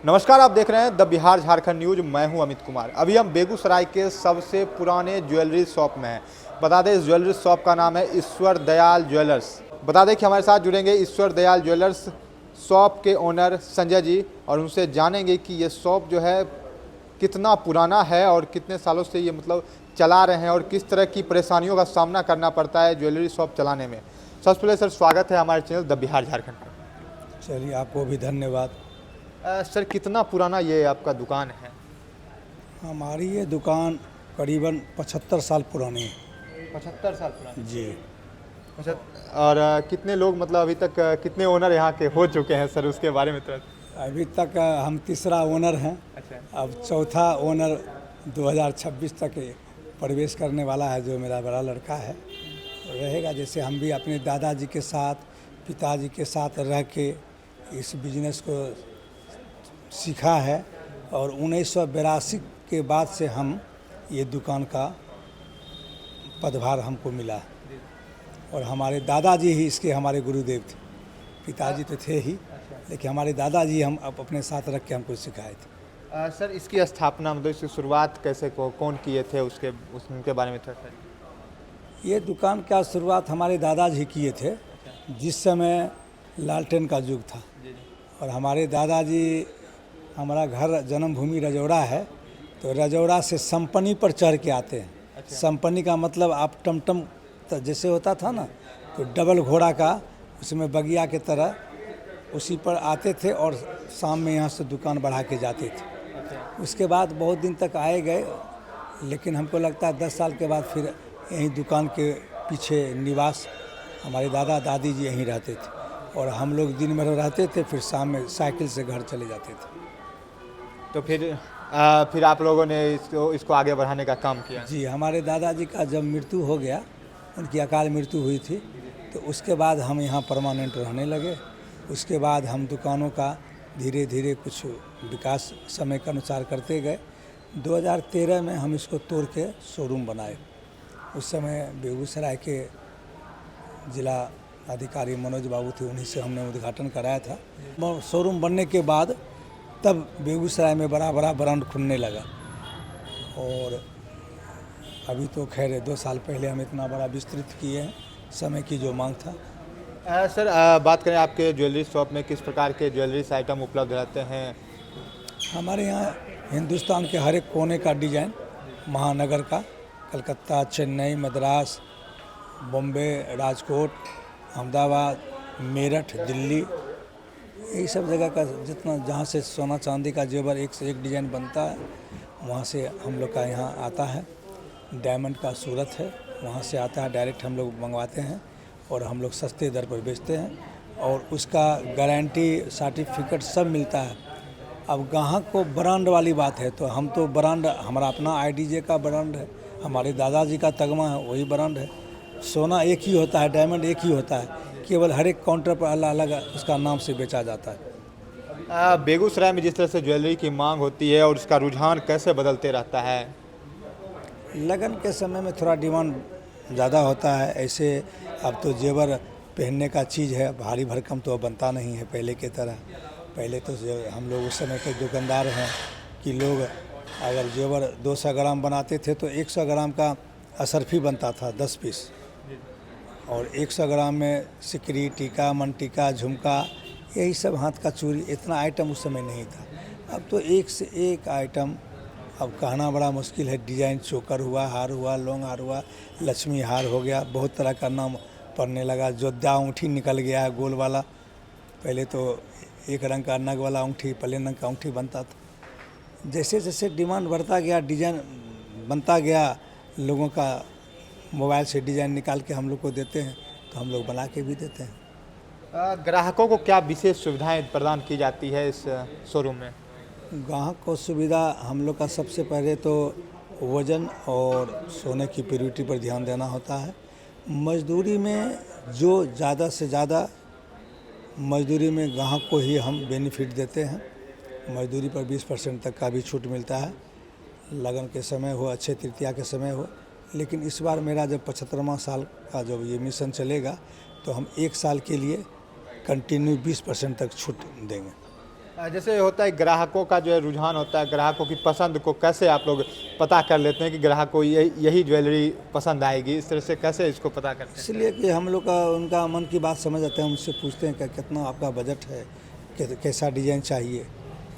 नमस्कार, आप देख रहे हैं द बिहार झारखंड न्यूज। मैं हूं अमित कुमार। अभी हम बेगूसराय के सबसे पुराने ज्वेलरी शॉप में हैं। बता दें, इस ज्वेलरी शॉप का नाम है ईश्वर दयाल ज्वेलर्स। बता दें कि हमारे साथ जुड़ेंगे ईश्वर दयाल ज्वेलर्स शॉप के ओनर संजय जी, और उनसे जानेंगे कि ये शॉप जो है कितना पुराना है और कितने सालों से ये चला रहे हैं और किस तरह की परेशानियों का सामना करना पड़ता है ज्वेलरी शॉप चलाने में। सबसे पहले सर, स्वागत है हमारे चैनल द बिहार झारखंड पर। चलिए, आपको भी धन्यवाद। सर, कितना पुराना ये आपका दुकान है? हमारी ये दुकान करीबन 75 साल पुरानी है। 75 साल पुरानी जी। अच्छा। और कितने लोग अभी तक कितने ओनर यहाँ के हो चुके हैं सर, उसके बारे में तुरंत? अभी तक हम तीसरा ओनर हैं। अच्छा। अब चौथा ओनर 2026 तक प्रवेश करने वाला है, जो मेरा बड़ा लड़का है रहेगा। जैसे हम भी अपने दादाजी के साथ, पिताजी के साथ रह के इस बिजनेस को सीखा है, और 1982 के बाद से हम ये दुकान का पदभार हमको मिला। और हमारे दादाजी ही इसके हमारे गुरुदेव थे। पिताजी तो थे ही, लेकिन हमारे दादाजी हम अपने साथ रख के हमको सिखाए थे। सर, इसकी स्थापना इसकी शुरुआत कैसे कौन किए थे, उनके बारे में थोड़ा सर। ये दुकान का शुरुआत हमारे दादाजी किए थे, जिस समय लालटेन का युग था। और हमारे दादाजी, हमारा घर जन्मभूमि रजौड़ा है, तो रजौड़ा से संपनी पर चढ़ के आते हैं। अच्छा। संपनी का मतलब आप टमटम जैसे होता था ना, तो डबल घोड़ा का उसमें बगिया के तरह उसी पर आते थे, और शाम में यहाँ से दुकान बढ़ा के जाते थे। अच्छा। उसके बाद बहुत दिन तक आए गए, लेकिन हमको लगता है 10 साल के बाद फिर यहीं दुकान के पीछे निवास, हमारे दादा दादी जी यहीं रहते थे, और हम लोग दिन भर रहते थे, फिर शाम में साइकिल से घर चले जाते थे। तो फिर आप लोगों ने इसको आगे बढ़ाने का काम किया? जी, हमारे दादाजी का जब मृत्यु हो गया, उनकी अकाल मृत्यु हुई थी, तो उसके बाद हम यहाँ परमानेंट रहने लगे। उसके बाद हम दुकानों का धीरे धीरे कुछ विकास समय के अनुसार करते गए। 2013 में हम इसको तोड़ के शोरूम बनाए। उस समय बेगूसराय के जिला अधिकारी मनोज बाबू थे, उन्हीं से हमने उद्घाटन कराया था। शोरूम बनने के बाद तब बेगूसराय में बड़ा बड़ा ब्रांड खुलने लगा, और अभी तो खैर 2 साल पहले हम इतना बड़ा विस्तृत किए हैं, समय की जो मांग था। सर, बात करें आपके ज्वेलरी शॉप में किस प्रकार के ज्वेलरीज आइटम उपलब्ध रहते हैं? हमारे यहाँ हिंदुस्तान के हर एक कोने का डिज़ाइन, महानगर का, कलकत्ता, चेन्नई, मद्रास, बॉम्बे, राजकोट, अहमदाबाद, मेरठ, दिल्ली, यही सब जगह का जितना जहाँ से सोना चांदी का जेवर एक से एक डिज़ाइन बनता है, वहाँ से हम लोग का यहाँ आता है। डायमंड का सूरत है, वहाँ से आता है, डायरेक्ट हम लोग मंगवाते हैं, और हम लोग सस्ते दर पर बेचते हैं, और उसका गारंटी सर्टिफिकेट सब मिलता है। अब ग्राहक को ब्रांड वाली बात है, तो हम तो ब्रांड, हमारा अपना IDJ का ब्रांड है, हमारे दादाजी का तगमा है, वही ब्रांड है। सोना एक ही होता है, डायमंड एक ही होता है, केवल हर एक काउंटर पर अलग अलग उसका नाम से बेचा जाता है। बेगूसराय में जिस तरह से ज्वेलरी की मांग होती है और उसका रुझान कैसे बदलते रहता है? लगन के समय में थोड़ा डिमांड ज़्यादा होता है। ऐसे अब तो जेवर पहनने का चीज़ है, भारी भरकम तो अब बनता नहीं है पहले की तरह। पहले तो हम लोग उस समय के दुकानदार हैं कि लोग अगर जेवर 200 ग्राम बनाते थे तो 100 ग्राम का असरफी बनता था, 10 पीस, और 100 ग्राम में सिकरी, टीका, मन टीका, झुमका, यही सब हाथ का चूड़ी, इतना आइटम उस समय नहीं था। अब तो एक से एक आइटम, अब कहना बड़ा मुश्किल है। डिजाइन चोकर हुआ, हार हुआ, लॉन्ग हार हुआ, लक्ष्मी हार हो गया, बहुत तरह का नाम पड़ने लगा। जोधा अंगूठी निकल गया है, गोल वाला। पहले तो एक रंग का नग वाला अंगूठी, प्लेन रंग का अंगूठी बनता था। जैसे जैसे डिमांड बढ़ता गया, डिजाइन बनता गया, लोगों का मोबाइल से डिज़ाइन निकाल के हम लोग को देते हैं, तो हम लोग बना के भी देते हैं। ग्राहकों को क्या विशेष सुविधाएं प्रदान की जाती है इस शोरूम में? ग्राहक को सुविधा, हम लोग का सबसे पहले तो वज़न और सोने की प्योरिटी पर ध्यान देना होता है। मजदूरी में जो ज़्यादा से ज़्यादा मजदूरी में ग्राहक को ही हम बेनिफिट देते हैं। मजदूरी पर 20% तक का भी छूट मिलता है। लगन के समय हो, अक्षय तृतीया के समय हो। लेकिन इस बार मेरा जब 75वां साल का जब ये मिशन चलेगा, तो हम 1 साल के लिए कंटिन्यू 20% तक छूट देंगे। जैसे होता है ग्राहकों का जो है रुझान होता है, ग्राहकों की पसंद को कैसे आप लोग पता कर लेते हैं कि ग्राहक को यही ज्वेलरी पसंद आएगी, इस तरह से कैसे इसको पता करते हैं? इसलिए कि हम लोग का उनका मन की बात समझ आते हैं, उनसे पूछते हैं कि कितना आपका बजट है, कैसा डिज़ाइन चाहिए।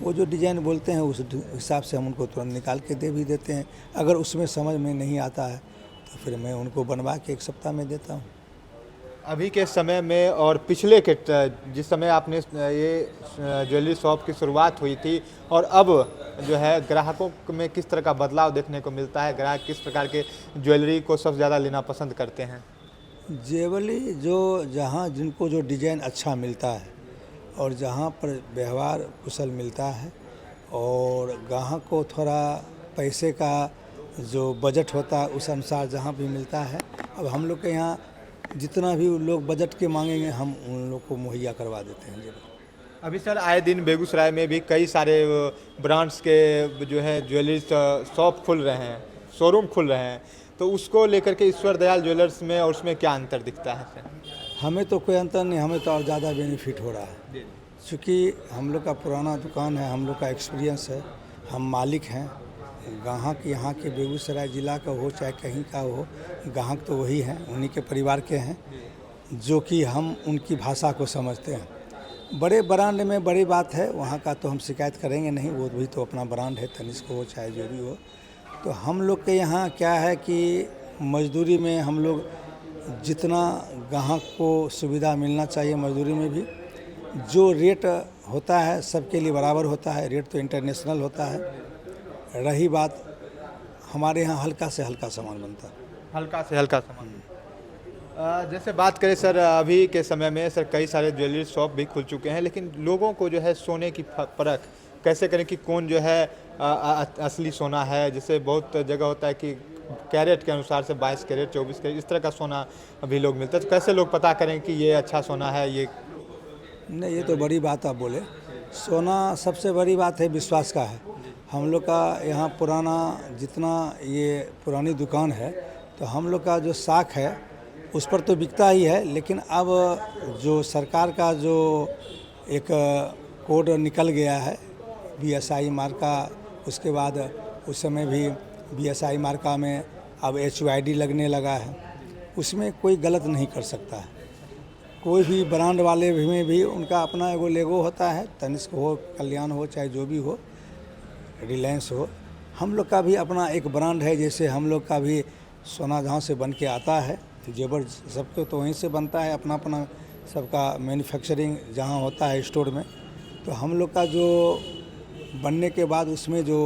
वो जो डिज़ाइन बोलते हैं उस हिसाब से हम उनको तुरंत निकाल के दे भी देते हैं। अगर उसमें समझ में नहीं आता है तो फिर मैं उनको बनवा के 1 सप्ताह में देता हूँ। अभी के समय में और पिछले के जिस समय आपने ये ज्वेलरी शॉप की शुरुआत हुई थी और अब जो है ग्राहकों में किस तरह का बदलाव देखने को मिलता है? ग्राहक किस प्रकार के ज्वेलरी को सबसे ज़्यादा लेना पसंद करते हैं? ज्वेलरी जो जहाँ जिनको जो डिज़ाइन अच्छा मिलता है और जहाँ पर व्यवहार कुशल मिलता है और ग्राहक को थोड़ा पैसे का जो बजट होता है उस अनुसार जहाँ भी मिलता है। अब हम लोग के यहाँ जितना भी लोग बजट के मांगेंगे हम उन लोग को मुहैया करवा देते हैं। अभी सर आए दिन बेगूसराय में भी कई सारे ब्रांड्स के जो है ज्वेलरी शॉप खुल रहे हैं, शोरूम खुल रहे हैं, तो उसको लेकर के ईश्वर दयाल ज्वेलर्स में और उसमें क्या अंतर दिखता है सर? हमें तो कोई अंतर नहीं, हमें तो और ज़्यादा बेनिफिट हो रहा है क्योंकि हम लोग का पुराना दुकान है, हम लोग का एक्सपीरियंस है, हम मालिक हैं। ग्राहक यहाँ के बेगूसराय ज़िला का हो चाहे कहीं का हो, ग्राहक तो वही हैं, उन्हीं के परिवार के हैं जो कि हम उनकी भाषा को समझते हैं। बड़े ब्रांड में बड़ी बात है, वहाँ का तो हम शिकायत करेंगे नहीं, वो भी तो अपना ब्रांड है, तनिष्क हो चाहे जो भी हो। तो हम लोग के यहाँ क्या है कि मजदूरी में हम लोग जितना ग्राहक को सुविधा मिलना चाहिए मजदूरी में भी जो रेट होता है सबके लिए बराबर होता है, रेट तो इंटरनेशनल होता है। रही बात हमारे यहाँ हल्का से हल्का सामान बनता है, हल्का से हल्का सामान। जैसे बात करें सर, अभी के समय में सर कई सारे ज्वेलरी शॉप भी खुल चुके हैं, लेकिन लोगों को जो है सोने की परख कैसे करें कि कौन जो है असली सोना है? जैसे बहुत जगह होता है कि कैरेट के अनुसार से 22 कैरेट 24 कैरेट इस तरह का सोना अभी लोग मिलता है, तो कैसे लोग पता करें कि ये अच्छा सोना है? ये नहीं, ये तो बड़ी बात आप बोले। सोना सबसे बड़ी बात है विश्वास का है। हम लोग का यहाँ पुराना जितना ये पुरानी दुकान है तो हम लोग का जो साख है उस पर तो बिकता ही है, लेकिन अब जो सरकार का जो एक कोड निकल गया है BSI मार्का, उसके बाद उस समय भी BSI मार्का में अब HUID लगने लगा है, उसमें कोई गलत नहीं कर सकता है। कोई भी ब्रांड वाले में भी उनका अपना एगो लेगो होता है, तनिष्क हो, कल्याण हो, चाहे जो भी हो, रिलायंस हो। हम लोग का भी अपना एक ब्रांड है, जैसे हम लोग का भी सोना जहाँ से बन के आता है, जेवर सबको तो वहीं से बनता है, अपना अपना सबका मैन्युफैक्चरिंग जहाँ होता है स्टोर में। तो हम लोग का जो बनने के बाद उसमें जो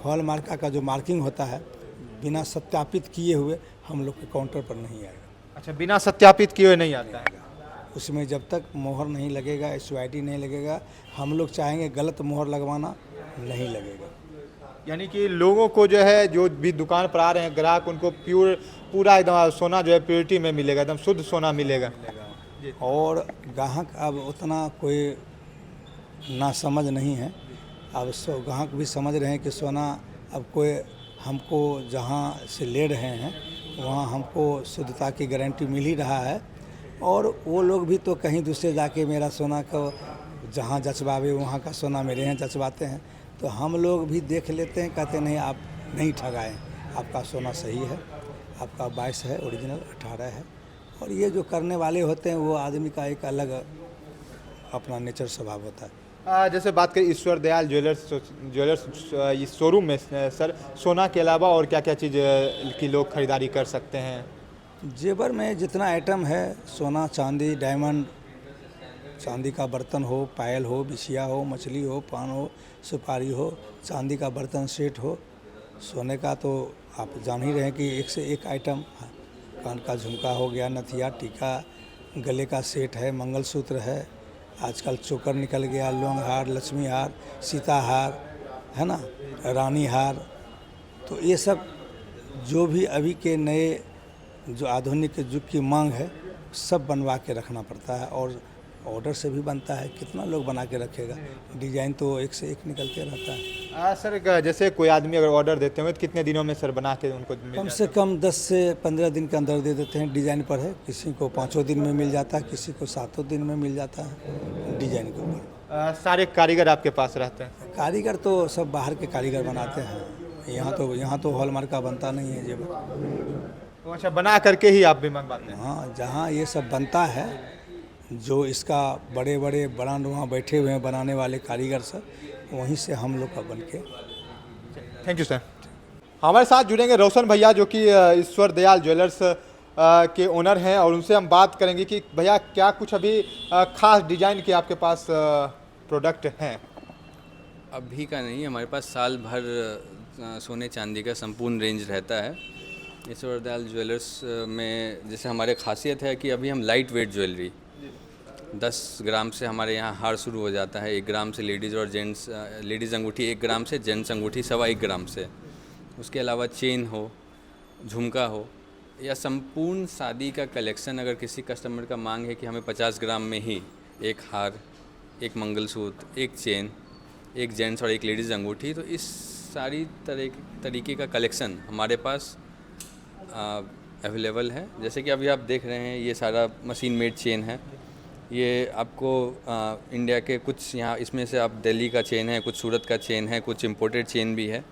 हॉल मार्का का जो मार्किंग होता है बिना सत्यापित किए हुए हम लोग के काउंटर पर नहीं आएगा। अच्छा, बिना सत्यापित किए हुए नहीं आता है? उसमें जब तक मोहर नहीं लगेगा, HUID नहीं लगेगा, हम लोग चाहेंगे गलत मोहर लगवाना नहीं लगेगा। यानी कि लोगों को जो है जो भी दुकान पर आ रहे हैं ग्राहक, उनको पूरा एकदम सोना जो है प्योरिटी में मिलेगा, एकदम शुद्ध सोना मिलेगा। और ग्राहक अब उतना कोई नासमझ नहीं है, अब ग्राहक भी समझ रहे हैं कि सोना अब कोई हमको जहाँ से ले रहे हैं वहाँ हमको शुद्धता की गारंटी मिल ही रहा है। और वो लोग भी तो कहीं दूसरे जाके मेरा सोना को जहाँ जचवावे वहाँ का सोना मेरे यहाँ जचवाते हैं, तो हम लोग भी देख लेते हैं, कहते नहीं आप नहीं ठगाएं, आपका सोना सही है, आपका 22 है, ओरिजिनल 18 है। और ये जो करने वाले होते हैं वो आदमी का एक अलग अपना नेचर स्वभाव होता है। जैसे बात करें ईश्वर दयाल ज्वेलर्स इस शोरूम में सर सोना के अलावा और क्या क्या चीज़ की लोग खरीदारी कर सकते हैं? जेवर में जितना आइटम है, सोना, चांदी, डायमंड, चांदी का बर्तन हो, पायल हो, बिछिया हो, मछली हो, पान हो, सुपारी हो, चांदी का बर्तन सेट हो, सोने का तो आप जान ही रहे हैं कि एक से एक आइटम, कान का झुमका हो गया, नथिया, टीका, गले का सेट है, मंगलसूत्र है, आजकल चोकर निकल गया, लौंग हार, लक्ष्मी हार, सीता हार है ना, रानी हार। तो ये सब जो भी अभी के नए जो आधुनिक युग की मांग है सब बनवा के रखना पड़ता है, और ऑर्डर से भी बनता है। कितना लोग बना के रखेगा, डिजाइन तो एक से एक निकलते रहता है। सर जैसे कोई आदमी अगर ऑर्डर देते हैं तो कितने दिनों में सर बना के उनको मिल कम जाता से कम 10 से 15 दिन के अंदर दे देते हैं, डिज़ाइन पर है। किसी को 5 दिन में मिल जाता है, किसी को 7 दिन में मिल जाता है डिज़ाइन के ऊपर। सारे कारीगर आपके पास रहते हैं? कारीगर तो सब बाहर के कारीगर बनाते हैं, यहाँ तो हॉलमार्क का बनता नहीं है जेवर। तो अच्छा, बना करके ही आप भी मंगवाते हैं? हाँ, जहाँ ये सब बनता है, जो इसका बड़े बड़े ब्रांड वहाँ बैठे हुए हैं बनाने वाले कारीगर सब, वहीं से हम लोग का बन के। Thank you sir. हमारे साथ जुड़ेंगे रोशन भैया, जो कि ईश्वर दयाल ज्वेलर्स के ओनर हैं, और उनसे हम बात करेंगे कि भैया क्या कुछ अभी खास डिजाइन के आपके पास प्रोडक्ट हैं? अभी का नहीं, हमारे पास साल भर सोने चांदी का संपूर्ण रेंज रहता है। ईश्वर दयाल ज्वेलर्स में जैसे हमारे खासियत है कि अभी हम लाइट वेट ज्वेलरी 10 ग्राम से हमारे यहाँ हार शुरू हो जाता है। 1 ग्राम से लेडीज़ और जेंट्स, लेडीज़ अंगूठी 1 ग्राम से, जेंट्स अंगूठी 1.25 ग्राम से। उसके अलावा चेन हो, झुमका हो, या संपूर्ण शादी का कलेक्शन अगर किसी कस्टमर का मांग है कि हमें 50 ग्राम में ही एक हार, एक मंगलसूत्र, एक चेन, एक जेंट्स और एक लेडीज़ अंगूठी, तो इस सारी तरीके का कलेक्शन हमारे पास अवेलेबल है। जैसे कि अभी आप देख रहे हैं, ये सारा मशीन मेड चेन है। ये आपको इंडिया के कुछ यहाँ, इसमें से आप दिल्ली का चेन है, कुछ सूरत का चेन है, कुछ इम्पोर्टेड चेन भी है।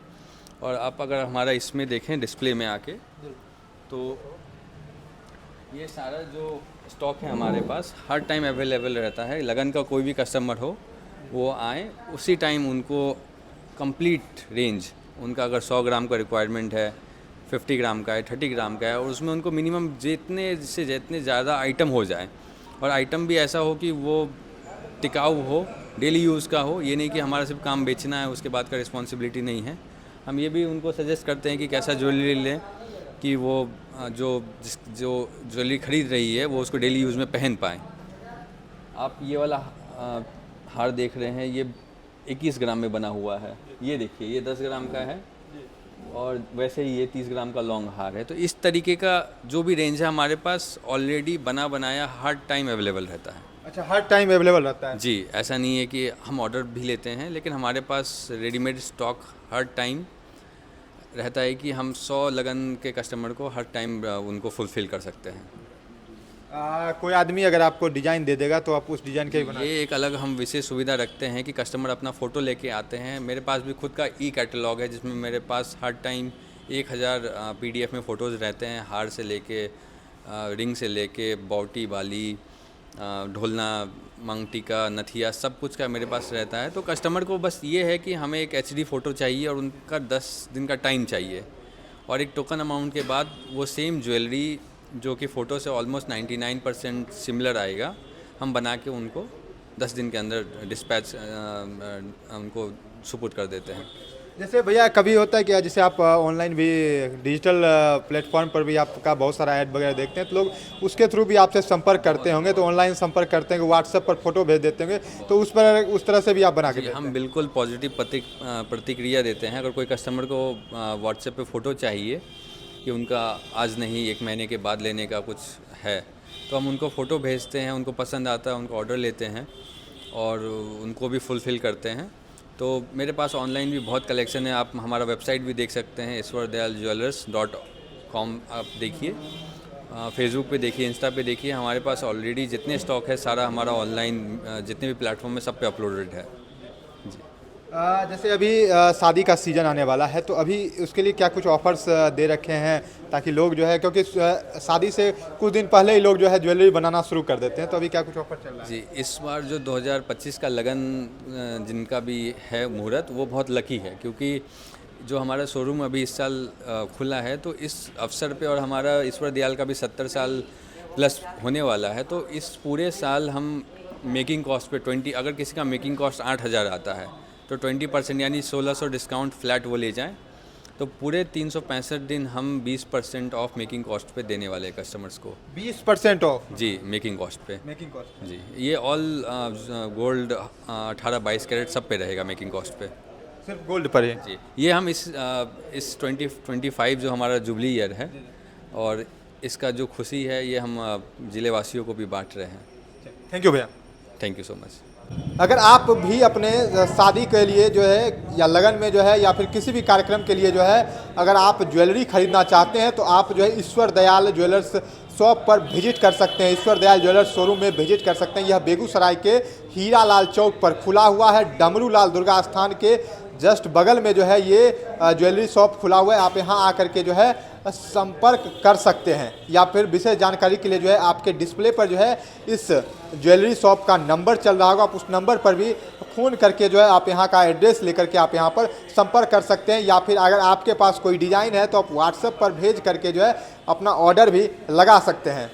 और आप अगर हमारा इसमें देखें डिस्प्ले में आके, तो ये सारा जो स्टॉक है हमारे पास हर टाइम अवेलेबल रहता है। लगन का कोई भी कस्टमर हो, वो आए उसी टाइम उनको कंप्लीट रेंज, उनका अगर 100 ग्राम का रिक्वायरमेंट है, 50 ग्राम का है, 30 ग्राम का है, और उसमें उनको मिनिमम जितने ज़्यादा आइटम हो जाए, और आइटम भी ऐसा हो कि वो टिकाऊ हो, डेली यूज़ का हो। ये नहीं कि हमारा सिर्फ काम बेचना है, उसके बाद का रिस्पॉन्सिबिलिटी नहीं है। हम ये भी उनको सजेस्ट करते हैं कि कैसा ज्वेलरी लें कि वो जो ज्वेलरी ख़रीद रही है वो उसको डेली यूज़ में पहन पाएँ। आप ये वाला हार देख रहे हैं, ये 21 ग्राम में बना हुआ है। ये देखिए, ये 10 ग्राम का है, और वैसे ही ये 30 ग्राम का लॉन्ग हार है। तो इस तरीके का जो भी रेंज है हमारे पास ऑलरेडी बना बनाया हर टाइम अवेलेबल रहता है। अच्छा, हर टाइम अवेलेबल रहता है? जी, ऐसा नहीं है कि हम ऑर्डर भी लेते हैं, लेकिन हमारे पास रेडीमेड स्टॉक हर टाइम रहता है कि हम 100 लगन के कस्टमर को हर टाइम उनको फुलफ़िल कर सकते हैं। कोई आदमी अगर आपको डिज़ाइन दे देगा तो आप उस डिज़ाइन के ही बना? ये एक अलग हम विशेष सुविधा रखते हैं कि कस्टमर अपना फ़ोटो लेके आते हैं। मेरे पास भी खुद का कैटलॉग है, जिसमें मेरे पास हर टाइम 1000 PDF में फ़ोटोज़ रहते हैं, हार से लेके रिंग से लेके बॉटी, बाली, ढोलना, मांग टीका, नथिया, सब कुछ का मेरे पास रहता है। तो कस्टमर को बस ये है कि हमें एक HD फ़ोटो चाहिए और उनका 10 दिन का टाइम चाहिए, और एक टोकन अमाउंट के बाद वो सेम ज्वेलरी जो कि फ़ोटो से ऑलमोस्ट 99% सिमिलर आएगा, हम बना के उनको 10 दिन के अंदर डिस्पैच उनको सुपुर्द कर देते हैं। जैसे भैया कभी होता है कि जैसे आप ऑनलाइन भी डिजिटल प्लेटफॉर्म पर भी आपका बहुत सारा ऐड वगैरह देखते हैं, तो लोग उसके थ्रू भी आपसे संपर्क करते होंगे, तो ऑनलाइन संपर्क करते हैं, व्हाट्सएप पर फोटो भेज देते होंगे, तो उस तरह से भी आप बना के देते हैं? हम बिल्कुल पॉजिटिव प्रतिक्रिया देते हैं। अगर कोई कस्टमर को व्हाट्सएप पे फ़ोटो चाहिए कि उनका आज नहीं 1 महीने के बाद लेने का कुछ है, तो हम उनको फ़ोटो भेजते हैं, उनको पसंद आता है, उनको ऑर्डर लेते हैं और उनको भी फुलफ़िल करते हैं। तो मेरे पास ऑनलाइन भी बहुत कलेक्शन है। आप हमारा वेबसाइट भी देख सकते हैं, ईश्वरदयालज्वेलर्स.com। आप देखिए, फेसबुक पे देखिए, इंस्टा पे देखिए, हमारे पास ऑलरेडी जितने स्टॉक है सारा हमारा ऑनलाइन जितने भी प्लेटफॉर्म है सब पे अपलोडेड है। जैसे अभी शादी का सीज़न आने वाला है, तो अभी उसके लिए क्या कुछ ऑफर्स दे रखे हैं, ताकि लोग जो है, क्योंकि शादी से कुछ दिन पहले ही लोग जो है ज्वेलरी बनाना शुरू कर देते हैं, तो अभी क्या कुछ ऑफर चल रहा है? जी, इस बार जो 2025 का लगन जिनका भी है मुहूर्त, वो बहुत लकी है, क्योंकि जो हमारा शोरूम अभी इस साल खुला है, तो इस अवसर पे, और हमारा ईश्वर दयाल का भी 70 साल प्लस होने वाला है, तो इस पूरे साल हम मेकिंग कॉस्ट पे 20, अगर किसी का मेकिंग कॉस्ट 8000 आता है तो 20% यानी 1600 डिस्काउंट फ्लैट वो ले जाएं, तो पूरे 365 दिन हम 20% ऑफ मेकिंग कॉस्ट पे देने वाले हैं कस्टमर्स को। 20% ऑफ? जी, मेकिंग कॉस्ट पे। Making cost? जी, ये ऑल गोल्ड 18-22 कैरेट सब पे रहेगा मेकिंग कॉस्ट पे। सिर्फ गोल्ड पर है? जी, ये हम इस 2025 जो हमारा जुबली ईयर है, और इसका जो खुशी है, ये हम ज़िले वासियों को भी बांट रहे हैं। थैंक यू भैया। Thank you so much. अगर आप भी अपने शादी के लिए जो है या लगन में जो है या फिर किसी भी कार्यक्रम के लिए जो है अगर आप ज्वेलरी खरीदना चाहते हैं तो आप जो है ईश्वर दयाल ज्वेलर्स शॉप पर विजिट कर सकते हैं। ईश्वर दयाल ज्वेलर्स शोरूम में विजिट कर सकते हैं। यह बेगूसराय के हीरा लाल चौक पर खुला हुआ है। डमरू लाल दुर्गा स्थान के जस्ट बगल में जो है ये ज्वेलरी शॉप खुला हुआ है। आप यहाँ आकर के जो है संपर्क कर सकते हैं या फिर विशेष जानकारी के लिए जो है आपके डिस्प्ले पर जो है इस ज्वेलरी शॉप का नंबर चल रहा होगा। आप उस नंबर पर भी फ़ोन करके जो है आप यहाँ का एड्रेस लेकर के आप यहाँ पर संपर्क कर सकते हैं या फिर अगर आपके पास कोई डिज़ाइन है तो आप व्हाट्सएप पर भेज करके जो है अपना ऑर्डर भी लगा सकते हैं।